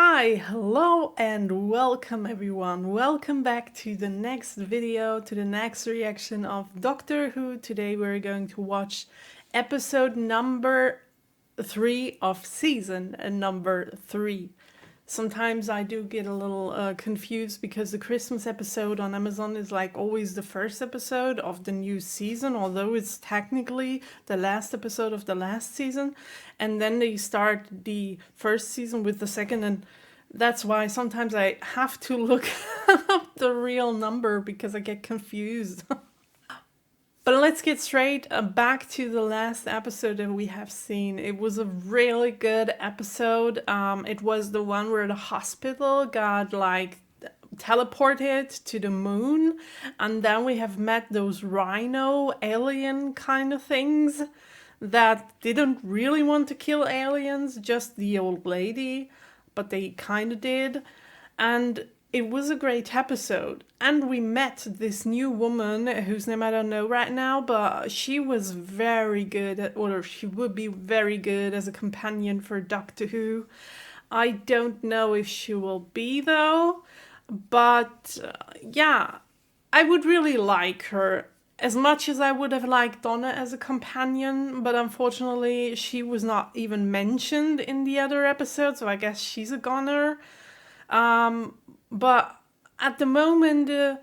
Hi, hello and welcome everyone. Welcome back to the next video, to the next reaction of Doctor Who. Today we're going to watch episode number 3 of season number 3. Sometimes I do get a little confused because the Christmas episode on Amazon is like always the first episode of the new season, although it's technically the last episode of the last season. And then they start the first season with the second, and that's why sometimes I have to look up the real number because I get confused. But let's get straight back to the last episode that we have seen. It was a really good episode. It was the one where the hospital got like teleported to the moon, and then we have met those rhino alien kind of things that didn't really want to kill aliens, just the old lady, but they kind of did. And it was a great episode, and we met this new woman whose name I don't know right now, but she was very good, or she would be very good as a companion for Doctor Who. I don't know if she will be though, but yeah, I would really like her as much as I would have liked Donna as a companion, but unfortunately she was not even mentioned in the other episode, so I guess she's a goner. But at the moment,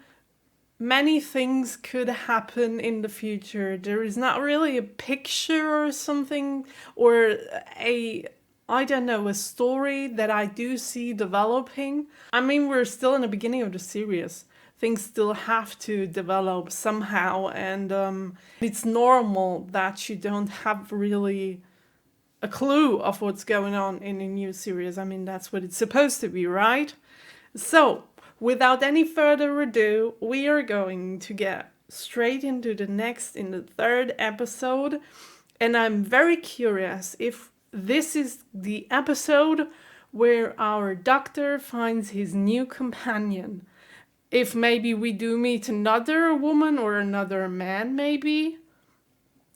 many things could happen in the future. There is not really a picture or something, or I don't know, a story that I do see developing. I mean, we're still in the beginning of the series. Things still have to develop somehow, and it's normal that you don't have really a clue of what's going on in a new series. I mean, that's what it's supposed to be, right? So, without any further ado, we are going to get straight into the third episode. And I'm very curious if this is the episode where our doctor finds his new companion. If maybe we do meet another woman or another man, maybe.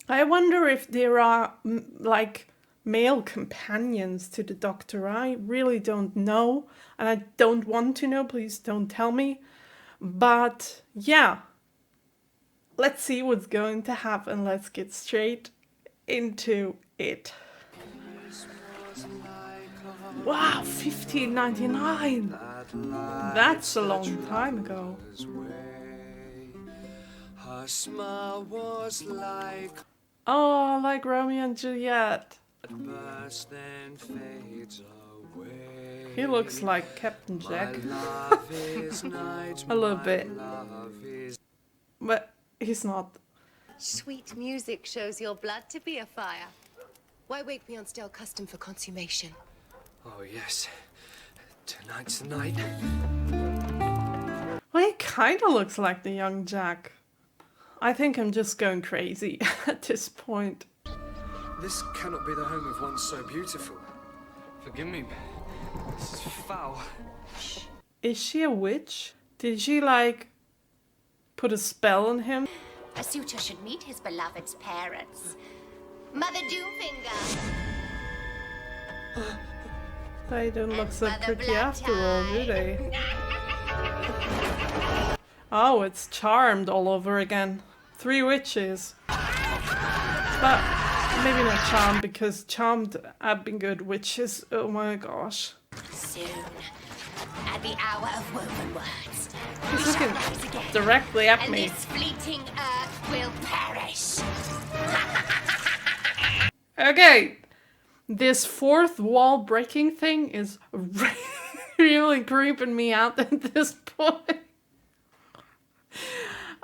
I wonder if there are, like, male companions to the Doctor. I really don't know, and I don't want to know. Please don't tell me. But yeah, let's see what's going to happen. Let's get straight into it. Wow, 1599. That's a long time ago. Her smile was like, oh, like Romeo and Juliet. He looks like Captain Jack. A little bit. But he's not. Sweet music shows your blood to be afire. Why wake me on stale custom for consummation? Oh yes, tonight's the night. Well, he kind of looks like the young Jack. I think I'm just going crazy at this point. This cannot be the home of one so beautiful. Forgive me, this is foul. Is she a witch? Did she, like, put a spell on him? A suitor should meet his beloved's parents. Mother Doomfinger. They don't look so pretty after all, do they? Oh, it's Charmed all over again. 3 witches. But maybe not Charmed, because Charmed have been good witches. Oh my gosh. Soon, at the hour of woven words, He's looking directly at and me. this fleeting earth will perish. Okay, this fourth wall breaking thing is really creeping me out at this point.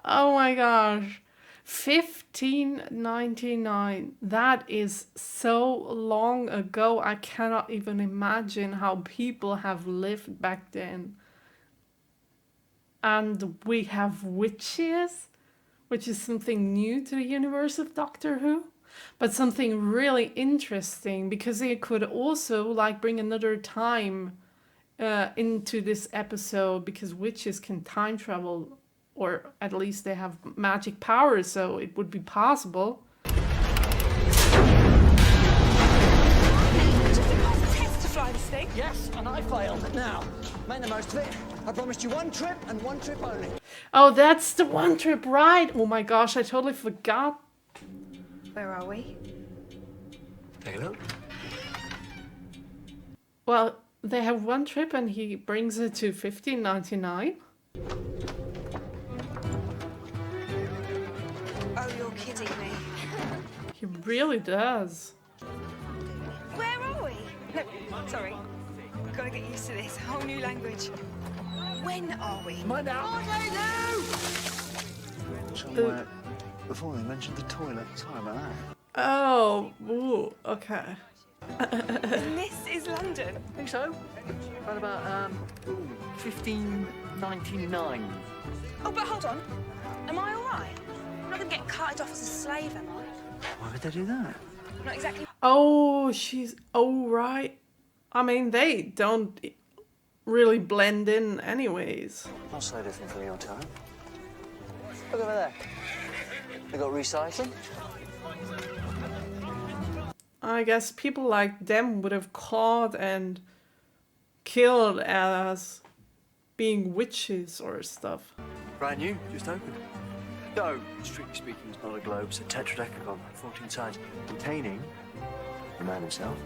Oh my gosh. 1599. That is so long ago. I cannot even imagine how people have lived back then. And we have witches, which is something new to the universe of Doctor Who. But something really interesting, because it could also like bring another time into this episode, because witches can time travel, or at least they have magic powers, so it would be possible. Just because it takes to fly this thing. Yes, and I failed. Now, make the most of it. I promised you one trip and one trip only. Oh, that's the one trip, right? Oh my gosh, I totally forgot. Where are we? Take a look. Well, they have one trip and he brings it to 1599. Oh, you're kidding me. He really does. Where are we? No, sorry. Gotta get used to this. Whole new language. When are we? Somewhere before they mentioned the toilet. Sorry about that. Oh, ooh, okay. This is London. I think so. Around about 1599. Oh, but hold on. Am I all right? I'm not going to get carted off as a slave, am I? Why would they do that? Not exactly. Oh, she's... Oh, right. I mean, they don't really blend in anyways. Not so different from your time. Look over there. They got recycling. I guess people like them would have caught and killed as being witches or stuff. Brand new, just opened. Though, strictly speaking, it's not a globe, it's a tetradecagon, 14 sides, containing the man himself.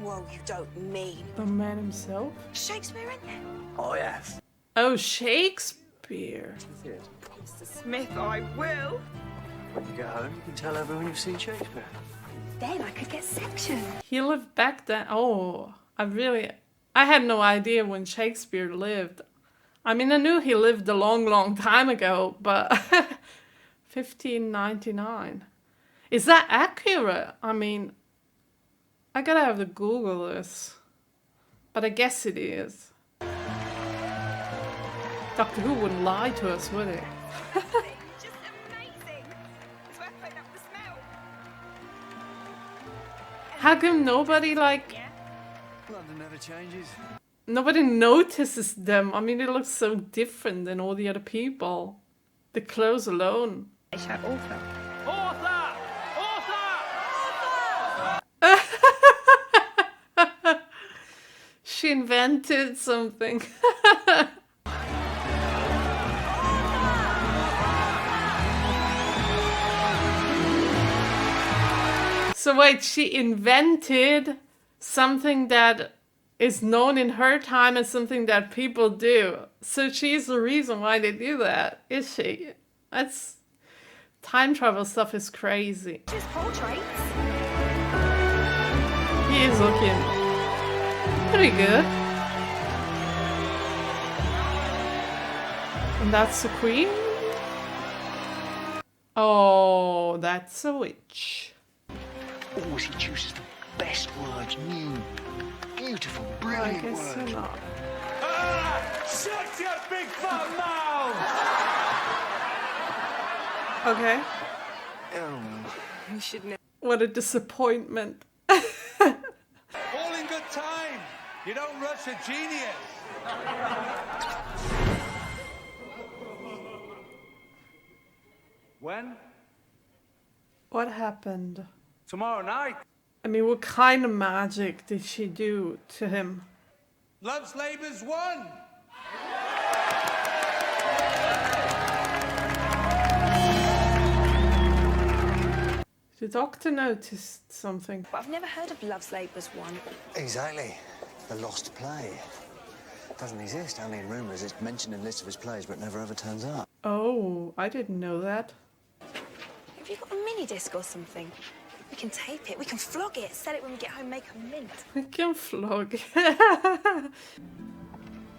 Whoa, you don't mean. The man himself? Shakespeare in there? Oh, yes. Oh, Shakespeare. Mr. Smith, I will. When you get home, you can tell everyone you've seen Shakespeare. Then I could get sectioned. He lived back then. Oh, I had no idea when Shakespeare lived. I mean, I knew he lived a long, long time ago, but 1599. Is that accurate? I mean, I gotta have to Google this. But I guess it is. Doctor Who wouldn't lie to us, would he? Just amazing. It's worth putting up the smell. How come nobody, like, London never changes. nobody notices them? I mean, it looks so different than all the other people. The clothes alone. She invented something. So wait, she invented something that is known in her time as something that people do. So she's the reason why they do that, is she? That's... Time travel stuff is crazy. Just portraits. He is looking pretty good. And that's the queen? Oh, that's a witch. Always he chooses the best words, new, beautiful, I brilliant guess so words. not. Shut your big fat mouth! Okay. Oh, We should know. What a disappointment. All in good time. You don't rush a genius. When? What happened? Tomorrow night. I mean, what kind of magic did she do to him? Love's Labour's won. The doctor noticed something. But I've never heard of Love's Labour's one. exactly. The lost play. Doesn't exist, only in rumours. It's mentioned in lists of his plays, but never ever turns up. Oh, I didn't know that. Have you got a mini disc or something? We can tape it, we can flog it, sell it when we get home, make a mint. We can flog.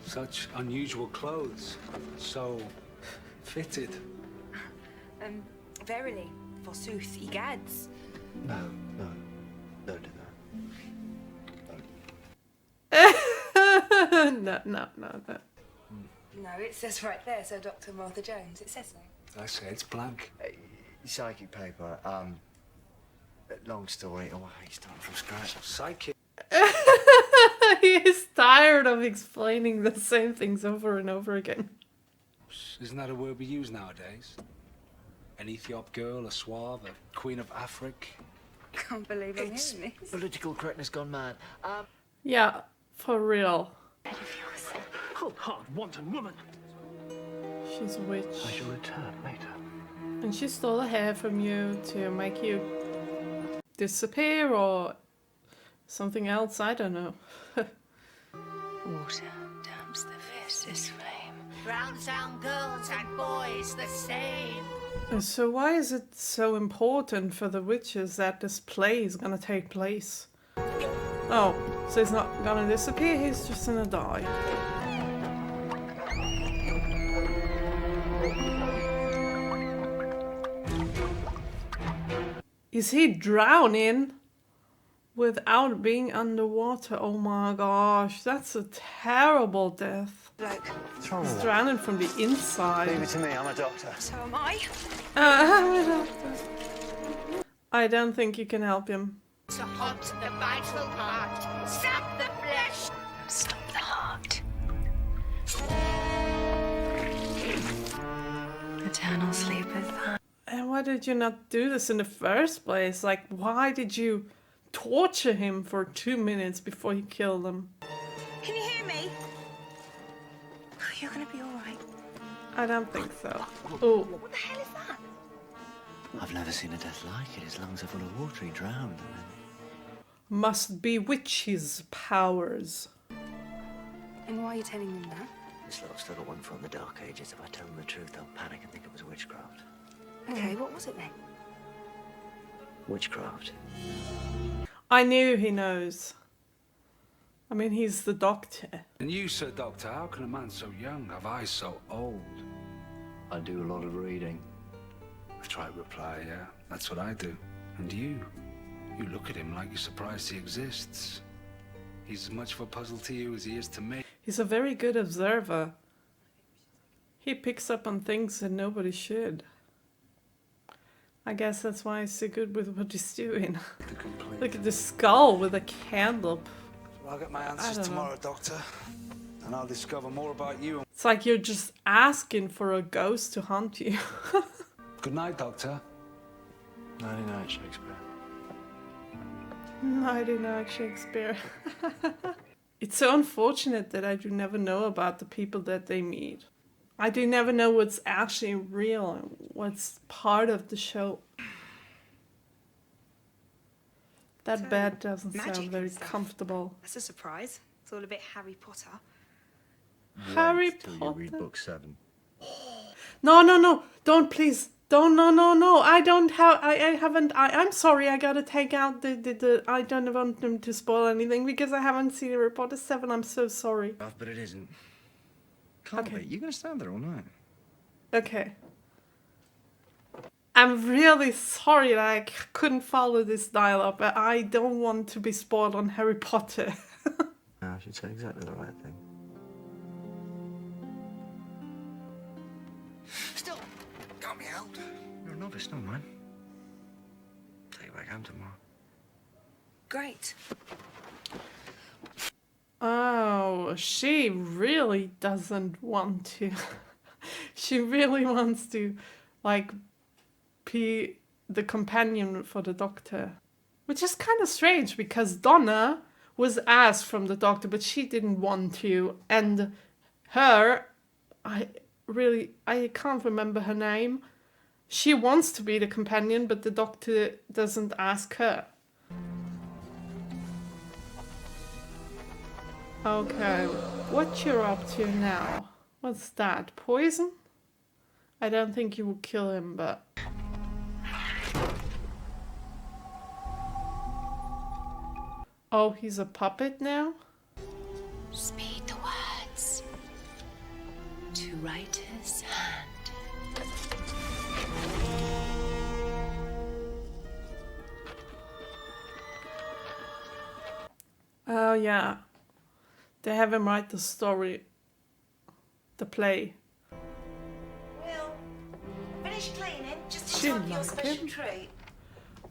Such unusual clothes. So fitted. Verily, forsooth, egads. No, don't do that. No. No, it says right there, so Dr. Martha Jones, it says so. I say it's blank. Psychic paper, long story. Oh, I hate starting from scratch. Psychic. He is tired of explaining the same things over and over again. Isn't that a word we use nowadays? An Ethiop girl, a Suave, a Queen of Africa. Can't believe I'm It's hearing this. political correctness gone mad. Yeah, For real. Cold, hard, wanton woman. She's a witch. I shall return later. And she stole a hair from you to make you disappear or something else, I don't know. Water damps the fiercest flame. Brown sound girls and boys the same. So why is it so important for the witches that this play is gonna take place? Oh, so he's not gonna disappear, he's just gonna die. Is he drowning without being underwater? Oh my gosh, that's a terrible death. Bloke. What's wrong He's with drowning from the inside. Leave it to me, I'm a doctor. So am I. I don't think you can help him. To haunt the vital part. Stop the flesh. Stop the heart. Eternal sleep is thine. And why did you not do this in the first place? Like, why did you torture him for 2 minutes before you killed him? Can you hear me? You're gonna be alright. I don't think so. Oh, What the hell is that? I've never seen a death like it. His lungs are full of water. He drowned. must bewitch his powers. And why are you telling them that? This little still got one from the Dark Ages. If I tell them the truth, they'll panic and think it was witchcraft. Okay, what was it then? Witchcraft. I knew he knows. I mean, he's the doctor. And you, Sir Doctor, how can a man so young have eyes so old? I do a lot of reading. I try to reply, yeah, that's what I do. And you look at him like you're surprised he exists. He's as much of a puzzle to you as he is to me. He's a very good observer. He picks up on things that nobody should. I guess that's why he's so good with what he's doing. Look at the skull with a candle. I'll get my I answers don't know. tomorrow, Doctor. And I'll discover more about you. It's like you're just asking for a ghost to haunt you. Good night, Doctor. Nighty night, Shakespeare. Nighty night, Shakespeare. It's so unfortunate that I do never know about the people that they meet. I do never know what's actually real and what's part of the show. That So, bed doesn't magic sound very and stuff. comfortable. That's a surprise. It's all a bit Harry Potter. Harry till you Potter? read book 7. No, don't please. Don't, no. I don't have, I haven't, I'm sorry, I gotta take out the, I don't want them to spoil anything because I haven't seen Harry Potter 7, I'm so sorry. But it isn't. Can't Okay. be. You're going to stand there all night. Okay. I'm really sorry that I couldn't follow this dialogue, but I don't want to be spoiled on Harry Potter. I should say exactly the right thing. Still, got me out. You're a novice, no man. Take it back home tomorrow. Great. Oh, she really doesn't want to. She really wants to, like, be the companion for the doctor. Which is kind of strange because Donna was asked from the doctor, but she didn't want to. And her, I can't remember her name. She wants to be the companion, but the doctor doesn't ask her. Okay, what you're up to now? What's that? Poison? I don't think you will kill him, but... Oh, he's a puppet now? Speed the words. To writer's hand. Oh, yeah. They have him write the story. The play. Will, finish cleaning just She in time for your like special him. treat.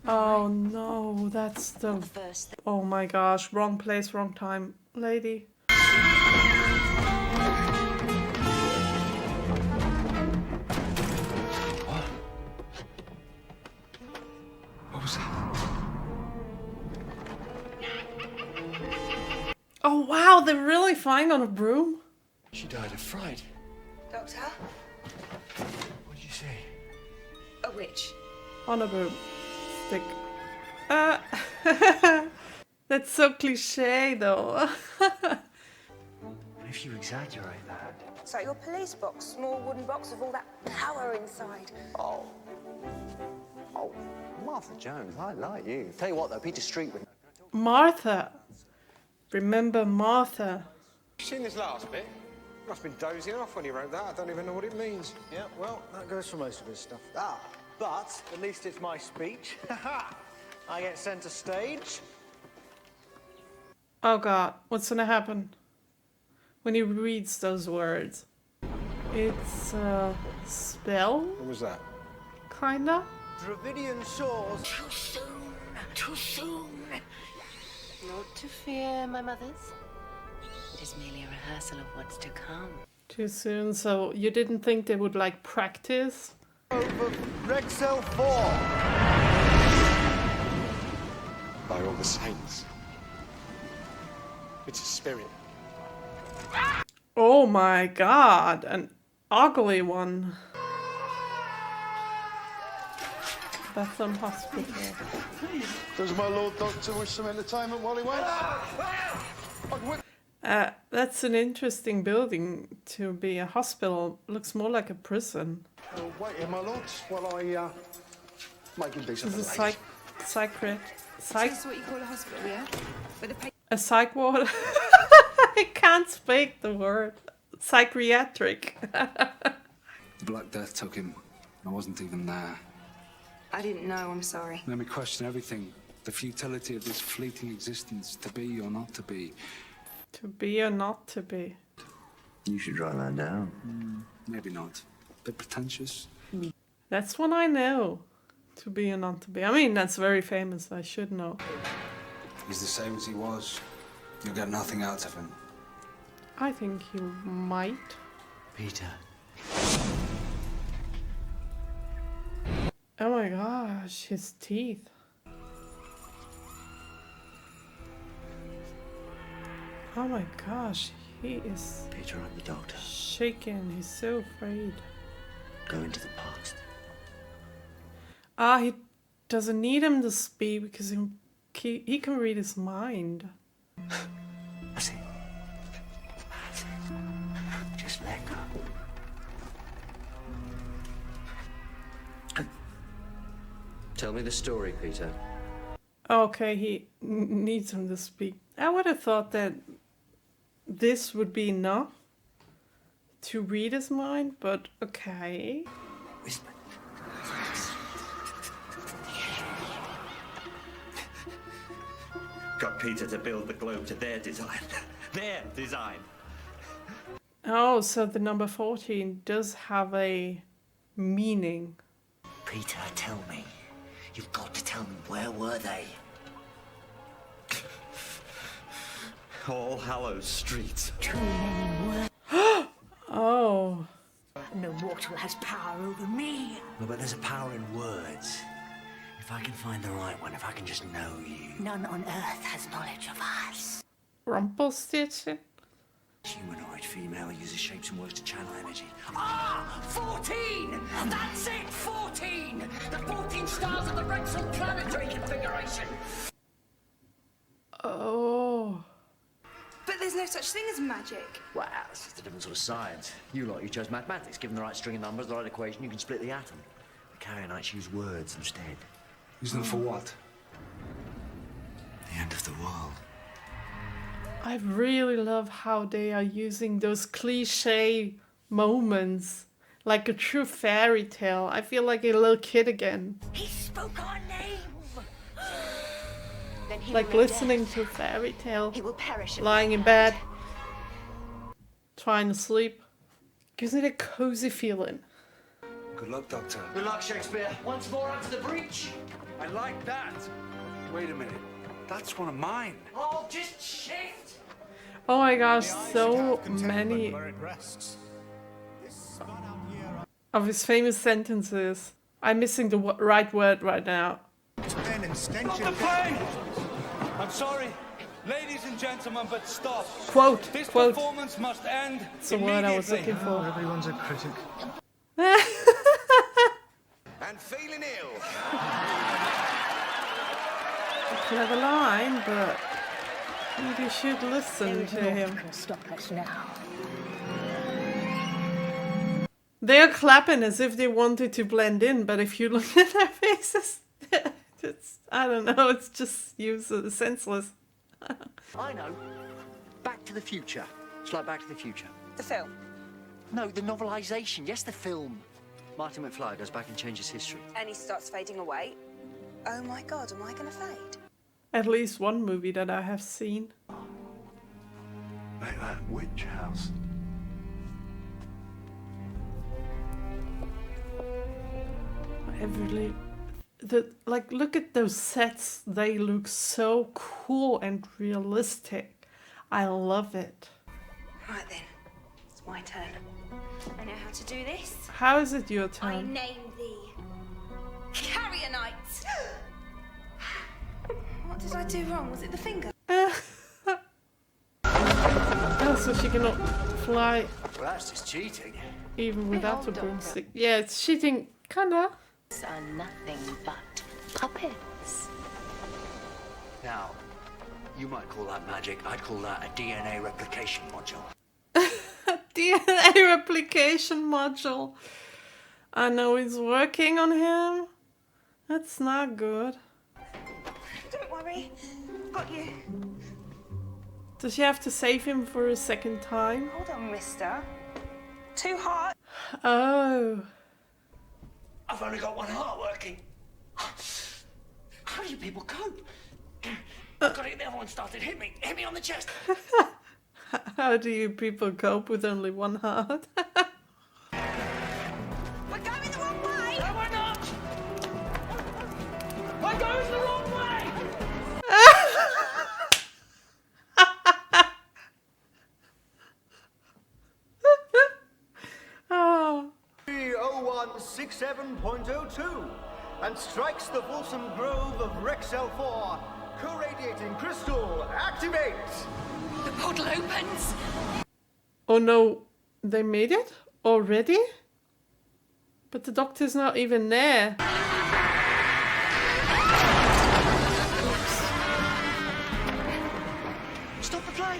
Oh, no, that's the... First thing. Oh my gosh, wrong place, wrong time. Lady. What was that? Oh wow, they're really flying on a broom? She died of fright. Doctor? What did you say? A witch. On a broom. Stick. That's so cliche though. And if you exaggerate that... It's like your police box, small wooden box with all that power inside. Oh, Martha Jones, I like you. Tell you what, though, Peter Street would... Martha. Remember Martha. Seen this last bit? Must have been dozing off when he wrote that. I don't even know what it means. Yeah, well, that goes for most of his stuff. Ah, but at least it's my speech. I get centre stage. Oh god, what's gonna happen when he reads those words? It's a spell, What was that? kinda? Dravidian shores. Too soon. Too soon. Not to fear, my mothers. It is merely a rehearsal of what's to come. Too soon, so you didn't think they would like practice? Over Rexel 4. By all the saints. It's a spirit. Oh my god, an ugly one. Bethlehem Hospital. Does my Lord Doctor wish some entertainment while he waits? That's an interesting building to be a hospital. Looks more like a prison. Wait here, my lords, while I make him decent. This is psych... Is this what you call a hospital, yeah? With a A psych ward? I can't speak the word. Psychiatric. The Black Death took him. I wasn't even there. I didn't know, I'm sorry. Made me question everything. The futility of this fleeting existence, to be or not to be. To be or not to be. You should write that down. Maybe not. Bit pretentious. That's one I know. To be or not to be. I mean, that's very famous. I should know. He's the same as he was. You'll get nothing out of him. I think you might. Peter. Oh my gosh, his teeth. Oh my gosh, he is Peter, I'm the doctor. shaken. He's so afraid. Go into the past. Ah, he doesn't need him to speak because he can read his mind. That's it. That's it. Just let go. Tell me the story, Peter. Okay, he needs him to speak. I would have thought that this would be enough to read his mind, but okay. Whisper. Got Peter to build the globe to their design. Their design. Oh, so the number 14 does have a meaning. Peter, tell me. You've got to tell me, where were they? All Hallows Street. Too many words. Oh. No mortal has power over me. No, but there's a power in words. If I can find the right one, if I can just know you. None on earth has knowledge of us. Rumpelstiltskin? Humanoid female uses shapes and words to channel energy. Ah! 14! That's it! 14! The 14 stars of the Rexel planetary configuration! Oh. But there's no such thing as magic. Wow, it's just a different sort of science. You chose mathematics. Given the right string of numbers, the right equation, you can split the atom. The Carrionites use words instead. Use them for what? The end of the world. I really love how they are using those cliche moments. Like a true fairy tale. I feel like a little kid again. He spoke our name. Then he Like will listening death. to a fairy tale. He will perish. Lying in bed. Trying to sleep. Gives it a cozy feeling. Good luck, Doctor. Good luck, Shakespeare. Once more out to the breach. I like that. Wait a minute. That's one of mine. Oh, just shift! Oh my gosh, so many of his famous sentences. I'm missing the right word right now. Got the plane! I'm sorry. Ladies and gentlemen, but stop. Quote. This Quote. performance must end That's the word I was looking immediately. for. Everyone's a critic. And feeling ill. Clever line, but you should listen to him. Stop us now. They're clapping as if they wanted to blend in, but if you look at their faces, it's, I don't know, it's just useless, senseless. I know. Back to the Future. It's like Back to the Future. The film. No, the novelisation. Yes, the film. Martin McFly goes back and changes history. And he starts fading away. Oh my God, am I going to fade? At least one movie that I have seen. Like that witch house. Really, look at those sets. They look so cool and realistic. I love it. Right then, it's my turn. I know how to do this. How is it your I turn? name thee Carrionites. What did I do wrong? Was it the finger? Oh, so she cannot fly Well, that's just cheating. even without a broomstick. Yeah, it's cheating, kinda. Are nothing but puppets. Now, you might call that magic. I'd call that a DNA replication module. DNA replication module. I know he's working on him. That's not good. Don't worry, got you. Does she have to save him for a second time? Hold on, mister. Too hot. Oh. I've only got one heart working. How do you people cope? I've got to get the other one started. Hit me on the chest. How do you people cope with only one heart? We're going the wrong way. No, we're not! We're going the wrong way! Oh. 0167.02 and strikes the Fulsome Grove of Rexel 4. Co-radiating crystal, activate! The portal opens! Oh no, they made it already? But the doctor's not even there. Stop the play.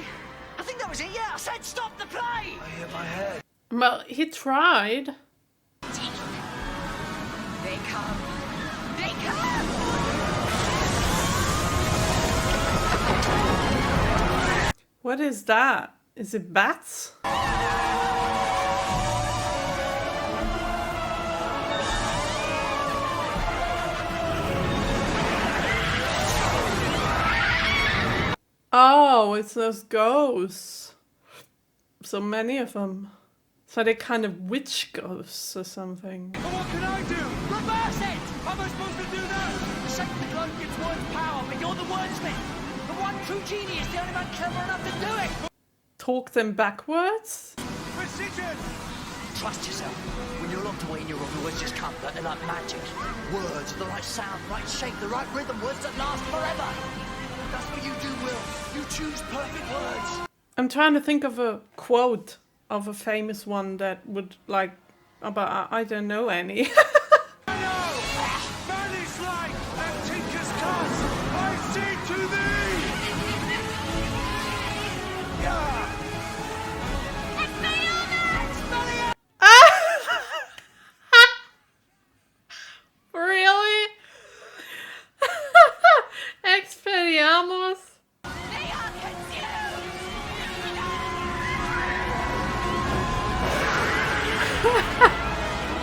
I think that was it. Yeah, I said stop the play. I hit my head. Well, he tried. They come! They come! What is that? Is it bats? Oh, it's those ghosts. So many of them. So they're kind of witch ghosts or something. But what can I do? Reverse it! How am I supposed to do that? The sacred globe gives words power, but you're the wordsmith. The one true genius, the only man clever enough to do it! Talk them backwards? Precision! Trust yourself. When you're locked away in your room, the words just come. They're like magic. Words, the right sound, right shape, the right rhythm. Words that last forever. That's what you do, Will. You choose perfect words. I'm trying to think of a quote of a famous one that would like, but I don't know any. Valley's light and Tinker's cast! I say to thee! Yeah! Really? Expelliarmus?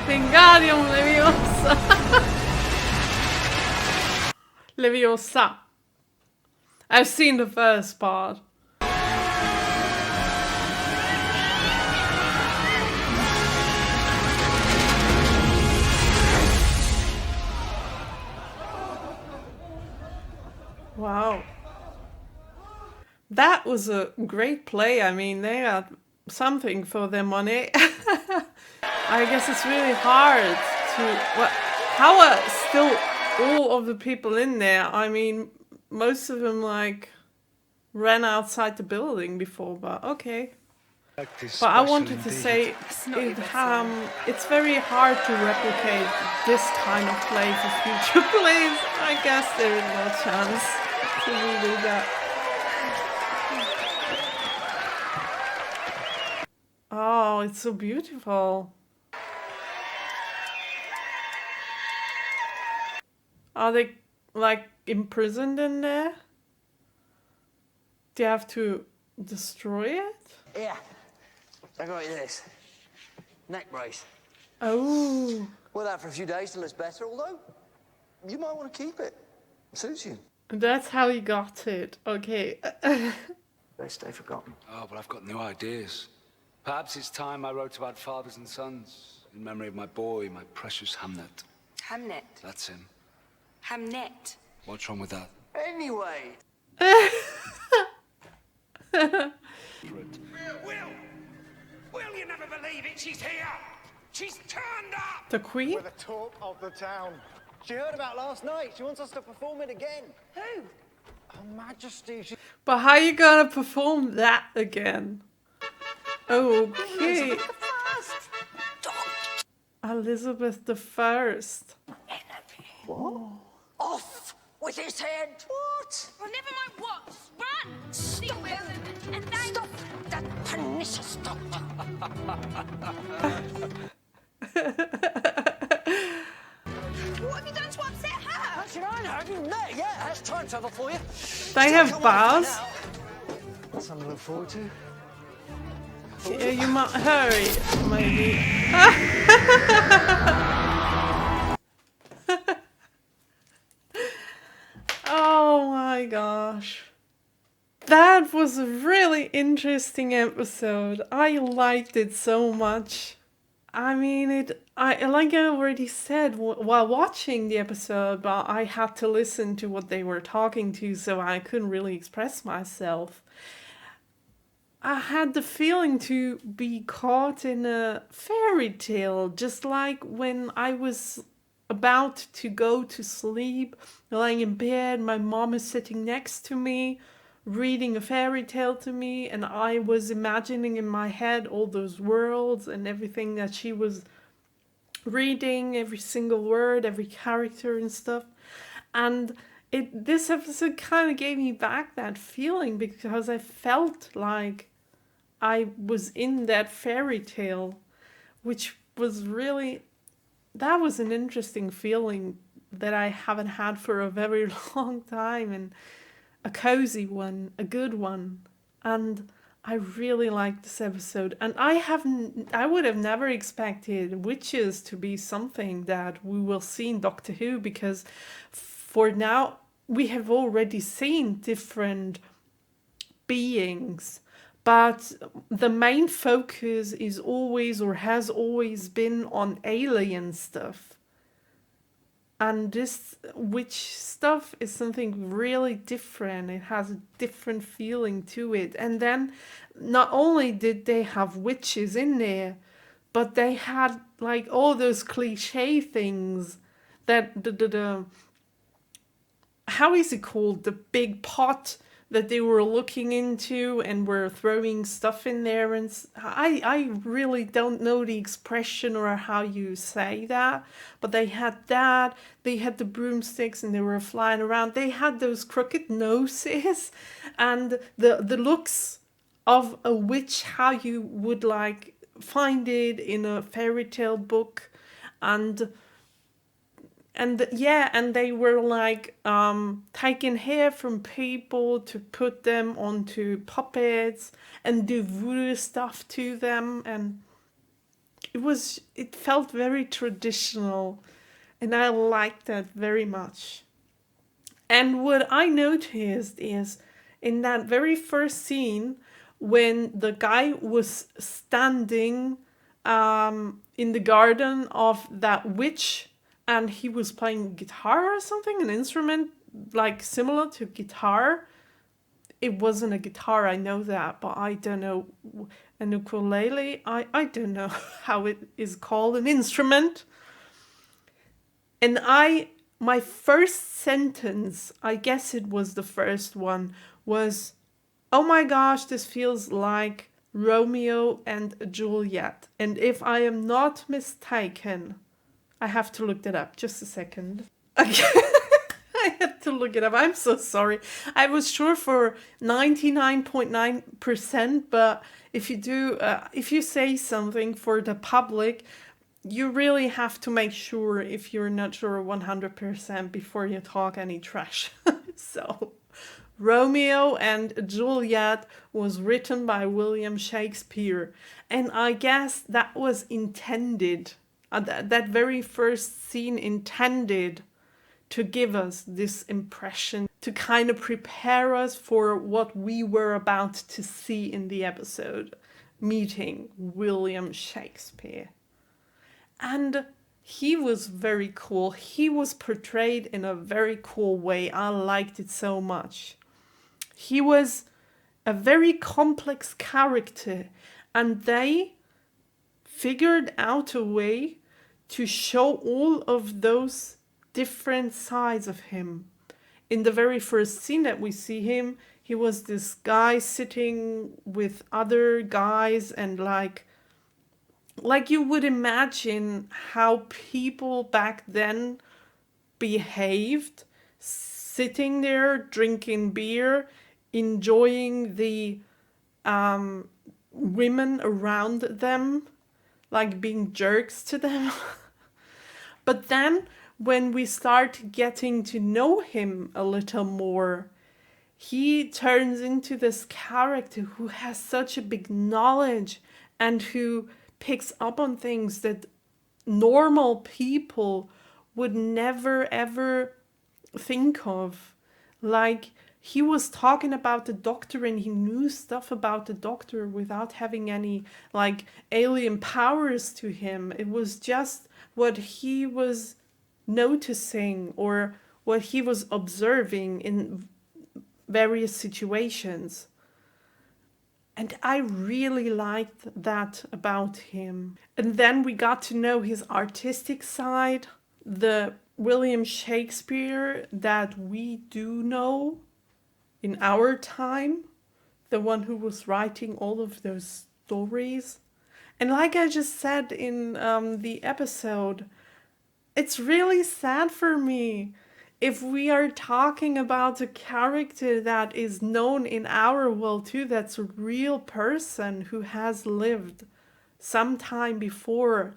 Wingardium Leviosa. Leviosa. I've seen the first part. Wow. That was a great play. I mean, they got something for their money. I guess it's really hard to... how are still all of the people in there? I mean, most of them, like, ran outside the building before, but okay. This But I special wanted to indeed. say it's very hard to replicate this kind of play for future plays. I guess there is no chance to redo that. Oh, it's so beautiful. Are they like imprisoned in there? Do you have to destroy it? Yeah, I got you this. Neck brace. Oh. Wear that for a few days till it's better, although you might want to keep it. It suits you. That's how you got it. Okay. They stay forgotten. Oh, but I've got new ideas. Perhaps it's time I wrote about fathers and sons in memory of my boy, my precious Hamnet. Hamnet. That's him. Hamnet. What's wrong with that? Anyway. Will you never believe it? She's here! She's turned up! The Queen? We're the talk of the town. She heard about last night. She wants us to perform it again. Who? Her Majesty. But how you gonna perform that again? Okay. Elizabeth the First. What? Off with his head! What? Well, never mind what. Run! Stop it! And then... Stop that pernicious stop! What have you done to upset her? Actually, I know. No, yeah, that's time travel for you. They have bars. Something to look forward to. Yeah, you might hurry, maybe. Oh my gosh. That was a really interesting episode. I liked it so much. I mean, like I already said while watching the episode, but I had to listen to what they were talking to, so I couldn't really express myself. I had the feeling to be caught in a fairy tale, just like when I was about to go to sleep, lying in bed, my mom is sitting next to me, reading a fairy tale to me, and I was imagining in my head all those worlds and everything that she was reading, every single word, every character and stuff. And this episode kind of gave me back that feeling because I felt like I was in that fairy tale, which was really, that was an interesting feeling that I haven't had for a very long time, and a cozy one, a good one. And I really liked this episode, and I would have never expected witches to be something that we will see in Doctor Who, because for now we have already seen different beings, but the main focus is always, or has always been, on alien stuff. And this witch stuff is something really different. It has a different feeling to it. And then not only did they have witches in there, but they had like all those cliche things that the how is it called? The big pot that they were looking into and were throwing stuff in there. And I really don't know the expression or how you say that, but they had that. They had the broomsticks and they were flying around. They had those crooked noses and the looks of a witch, how you would like find it in a fairy tale book. And they were like taking hair from people to put them onto puppets and do voodoo stuff to them, and it felt very traditional, and I liked that very much. And what I noticed is in that very first scene when the guy was standing in the garden of that witch, and he was playing guitar or something, an instrument like similar to guitar. It wasn't a guitar, I know that, but I don't know, an ukulele, I don't know how it is called, an instrument. And my first sentence, I guess it was the first one, was, oh my gosh, this feels like Romeo and Juliet. And if I am not mistaken, I have to look that up. Just a second. Okay. I had to look it up. I'm so sorry. I was sure for 99.9%, but if you say something for the public, you really have to make sure if you're not sure 100% before you talk any trash. So, Romeo and Juliet was written by William Shakespeare, and I guess that was intended, that very first scene intended to give us this impression, to kind of prepare us for what we were about to see in the episode, meeting William Shakespeare. And he was very cool. He was portrayed in a very cool way. I liked it so much. He was a very complex character, and they figured out a way to show all of those different sides of him. In the very first scene that we see him, he was this guy sitting with other guys, and like you would imagine how people back then behaved, sitting there drinking beer, enjoying the women around them, like being jerks to them. But then when we start getting to know him a little more, he turns into this character who has such a big knowledge and who picks up on things that normal people would never ever think of. Like, he was talking about the Doctor, and he knew stuff about the Doctor without having any like alien powers to him. It was just what he was noticing or what he was observing in various situations. And I really liked that about him. And then we got to know his artistic side, the William Shakespeare that we do know in our time, the one who was writing all of those stories. And like I just said in the episode, it's really sad for me if we are talking about a character that is known in our world too, that's a real person who has lived some time before,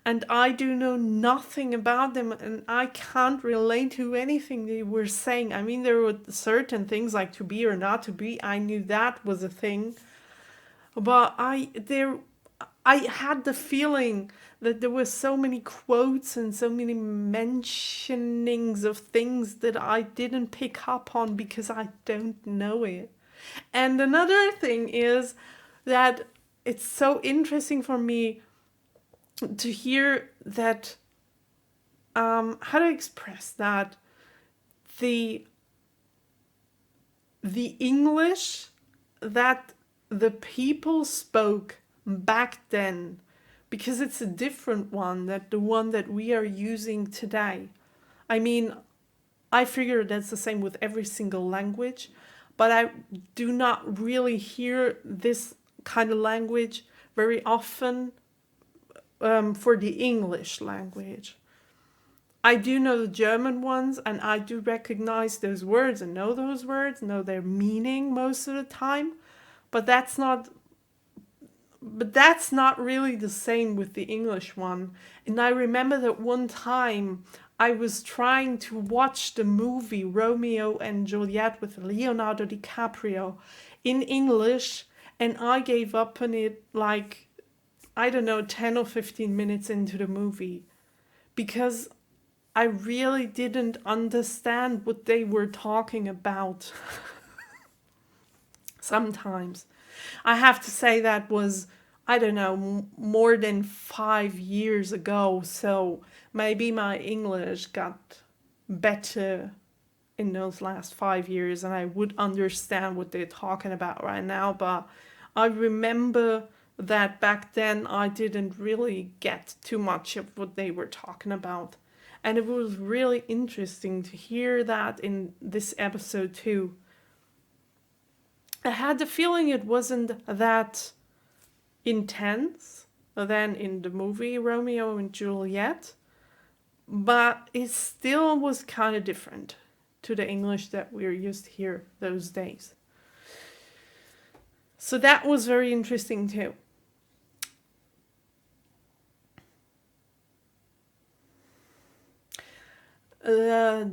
and I do know nothing about them, and I can't relate to anything they were saying. I mean, there were certain things like to be or not to be. I knew that was a thing, but I had the feeling that there were so many quotes and so many mentionings of things that I didn't pick up on because I don't know it. And another thing is that it's so interesting for me to hear that, how to express that, the English that the people spoke back then, because it's a different one than the one that we are using today. I mean, I figure that's the same with every single language, but I do not really hear this kind of language very often for the English language. I do know the German ones, and I do recognize those words and know those words, know their meaning most of the time, but that's not really the same with the English one. And I remember that one time I was trying to watch the movie Romeo and Juliet with Leonardo DiCaprio in English, and I gave up on it like, I don't know, 10 or 15 minutes into the movie, because I really didn't understand what they were talking about. Sometimes. I have to say that was, I don't know, more than 5 years ago, so maybe my English got better in those last 5 years and I would understand what they're talking about right now, but I remember that back then I didn't really get too much of what they were talking about. And it was really interesting to hear that in this episode too. I had the feeling it wasn't that intense than in the movie Romeo and Juliet, but it still was kind of different to the English that we're used to here those days. So that was very interesting too.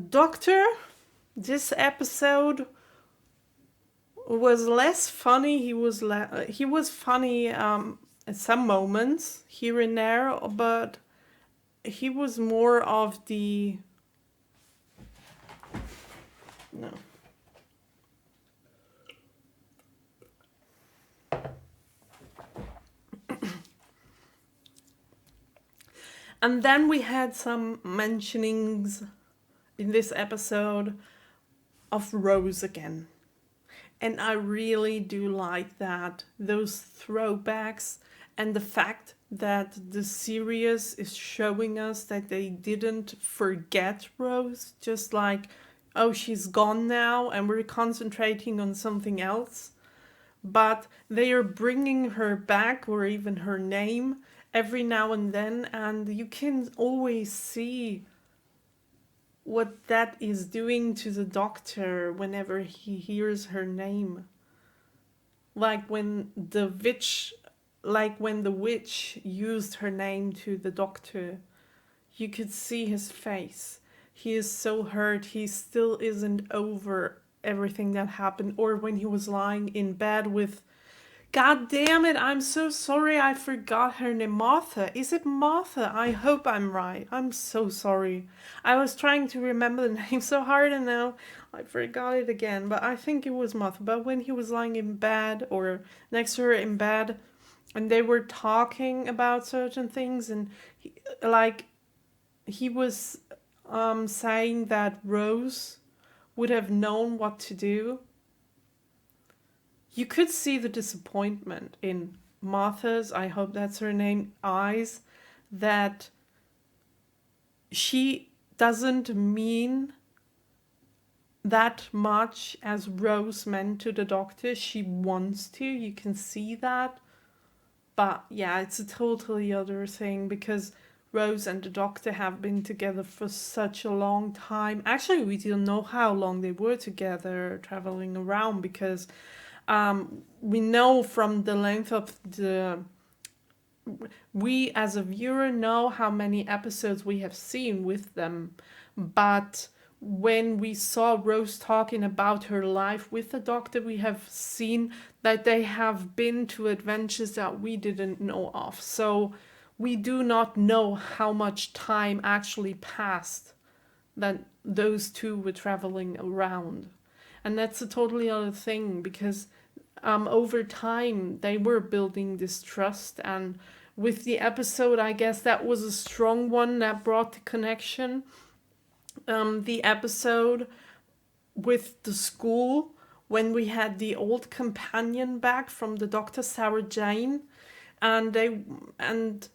Doctor, this episode was less funny. He was funny at some moments here and there, but he was more of the no. And then we had some mentionings in this episode of Rose again. And I really do like that. Those throwbacks and the fact that the series is showing us that they didn't forget Rose. Just like, oh, she's gone now and we're concentrating on something else. But they are bringing her back, or even her name, every now and then. And you can always see what that is doing to the Doctor whenever he hears her name. Like when the witch used her name to the Doctor, you could see his face. He is so hurt. He still isn't over everything that happened. Or when he was lying in bed with, God damn it, I'm so sorry, I forgot her name. Martha. Is it Martha? I hope I'm right. I'm so sorry. I was trying to remember the name so hard and now I forgot it again. But I think it was Martha. But when he was lying in bed or next to her in bed and they were talking about certain things and he was saying that Rose would have known what to do. You could see the disappointment in Martha's, I hope that's her name, eyes, that she doesn't mean that much as Rose meant to the Doctor. She wants to, you can see that. But yeah, it's a totally other thing because Rose and the Doctor have been together for such a long time. Actually, we don't know how long they were together traveling around because we know from the length of we as a viewer know how many episodes we have seen with them, but when we saw Rose talking about her life with the Doctor, we have seen that they have been to adventures that we didn't know of. So we do not know how much time actually passed that those two were traveling around. And that's a totally other thing because over time they were building this trust, and with the episode I guess that was a strong one that brought the connection. The episode with the school when we had the old companion back from the Doctor, Sarah Jane, and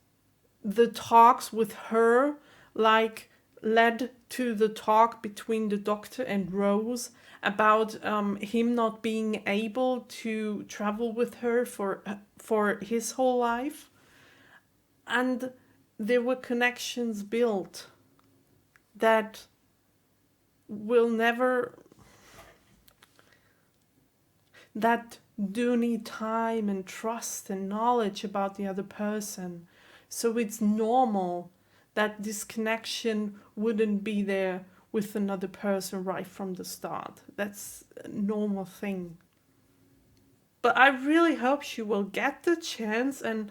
the talks with her led to the talk between the Doctor and Rose about him not being able to travel with her for his whole life. And there were connections built that will never, that do need time and trust and knowledge about the other person. So it's normal that this connection wouldn't be there with another person right from the start. That's a normal thing. But I really hope she will get the chance, and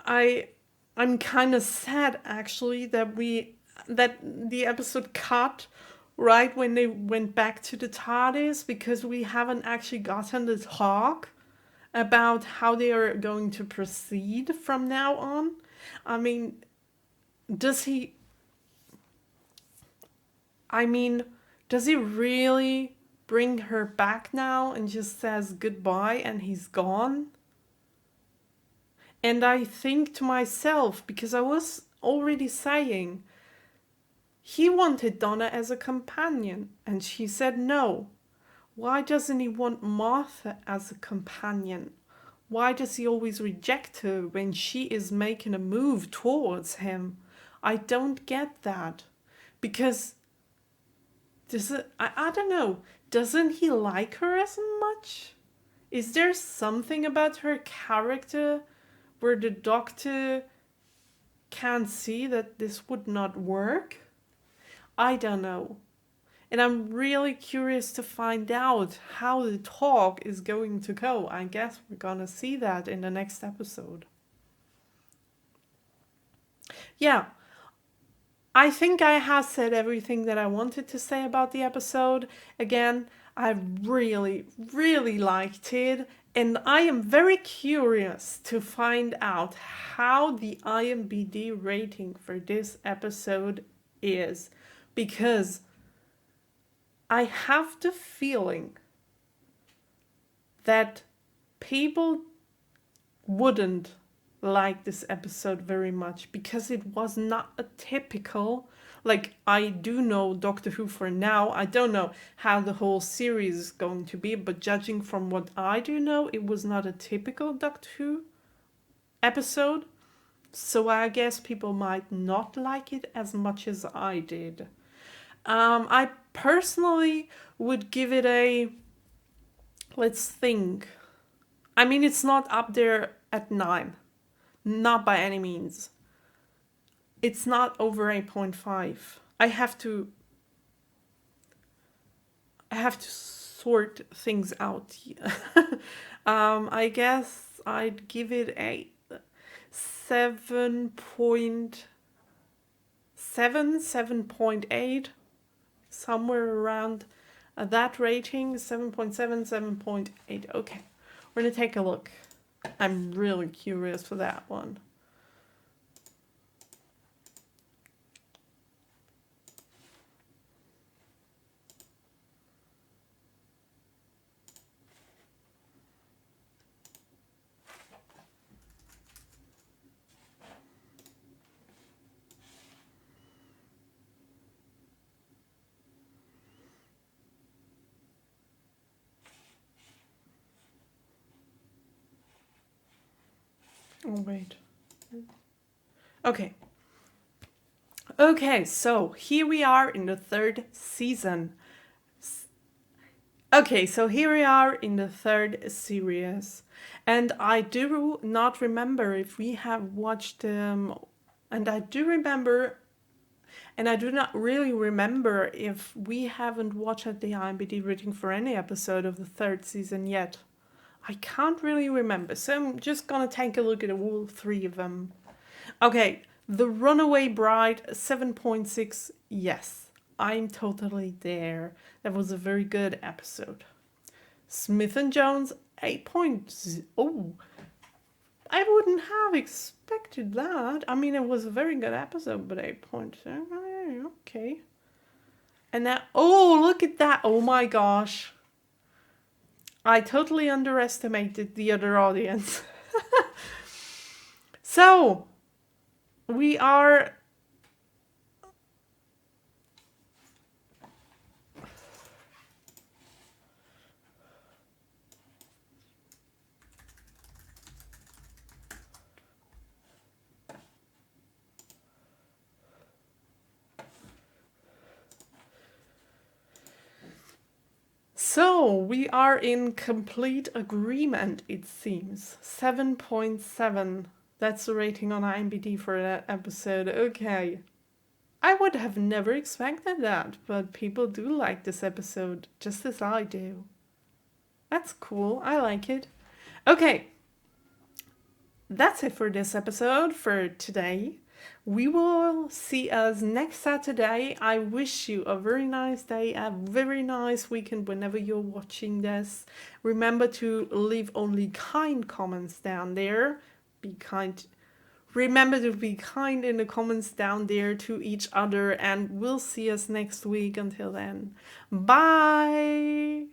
I'm kind of sad actually that the episode cut right when they went back to the TARDIS, because we haven't actually gotten the talk about how they are going to proceed from now on. I mean, does he really bring her back now and just says goodbye and he's gone? And I think to myself, because I was already saying, he wanted Donna as a companion and she said no. Why doesn't he want Martha as a companion? Why does he always reject her when she is making a move towards him? I don't get that. Because I don't know. Doesn't he like her as much? Is there something about her character where the Doctor can see that this would not work? I don't know. And I'm really curious to find out how the talk is going to go. I guess we're gonna see that in the next episode. Yeah, I think I have said everything that I wanted to say about the episode. Again, I really, really liked it. And I am very curious to find out how the IMDb rating for this episode is. Because I have the feeling that people wouldn't like this episode very much because it was not a typical, like, I do know Doctor Who for now. I don't know how the whole series is going to be, but judging from what I do know, it was not a typical Doctor Who episode. So I guess people might not like it as much as I did. I personally would give it a, let's think. I mean, it's not up there at 9. Not by any means. It's not over 8.5. I have to sort things out. I guess I'd give it a 7.8, somewhere around that rating. 7.7, 7.8. Okay, we're gonna take a look. I'm really curious for that one. Oh, wait. Okay. Okay, so here we are in the 3rd season. Okay, so here we are in the 3rd series. And I do not remember if we have watched them. And I do not really remember if we haven't watched the IMDb rating for any episode of the 3rd season yet. I can't really remember, so I'm just gonna take a look at all 3 of them. Okay, The Runaway Bride, 7.6, yes, I'm totally there. That was a very good episode. Smith and Jones, 8.0. Oh, I wouldn't have expected that. I mean, it was a very good episode, but 8.0, okay. And now, oh, look at that, oh my gosh. I totally underestimated the other audience. So, we are... So, we are in complete agreement, it seems. 7.7. That's the rating on IMDb for that episode. Okay. I would have never expected that, but people do like this episode, just as I do. That's cool. I like it. Okay. That's it for this episode for today. We will see us next Saturday. I wish you a very nice day, a very nice weekend whenever you're watching this. Remember to leave only kind comments down there. Be kind. Remember to be kind in the comments down there to each other, and we'll see us next week. Until then, bye!